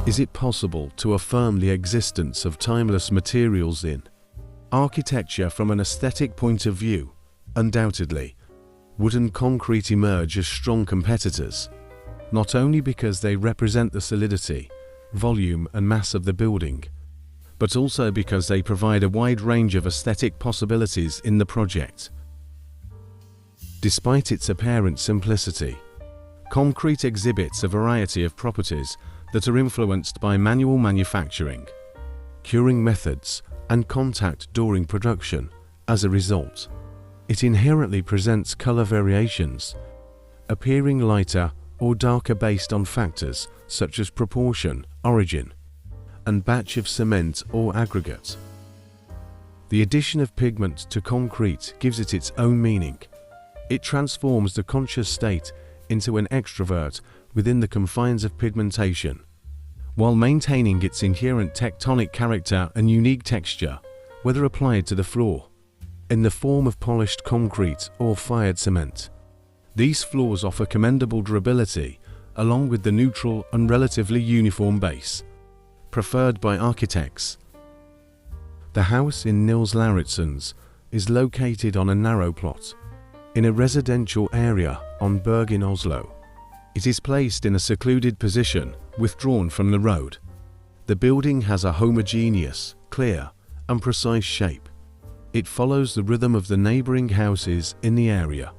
Is it possible to affirm the existence of timeless materials in architecture from an aesthetic point of view? Undoubtedly, wood and concrete emerge as strong competitors, not only because they represent the solidity, volume and mass of the building, but also because they provide a wide range of aesthetic possibilities in the project. Despite its apparent simplicity, concrete exhibits a variety of properties that are influenced by manual manufacturing, curing methods, and contact during production. As a result, it inherently presents color variations, appearing lighter or darker based on factors such as proportion, origin, and batch of cement or aggregate. The addition of pigment to concrete gives it its own meaning. It transforms the conscious state into an extrovert within the confines of pigmentation, while maintaining its inherent tectonic character and unique texture, whether applied to the floor, in the form of polished concrete or fired cement. These floors offer commendable durability, along with the neutral and relatively uniform base preferred by architects. The house in Nils Lauritssøns is located on a narrow plot in a residential area on Berg in Oslo. It is placed in a secluded position, withdrawn from the road. The building has a homogeneous, clear, and precise shape. It follows the rhythm of the neighboring houses in the area,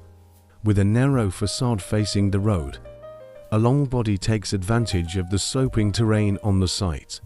with a narrow facade facing the road. A long body takes advantage of the sloping terrain on the site.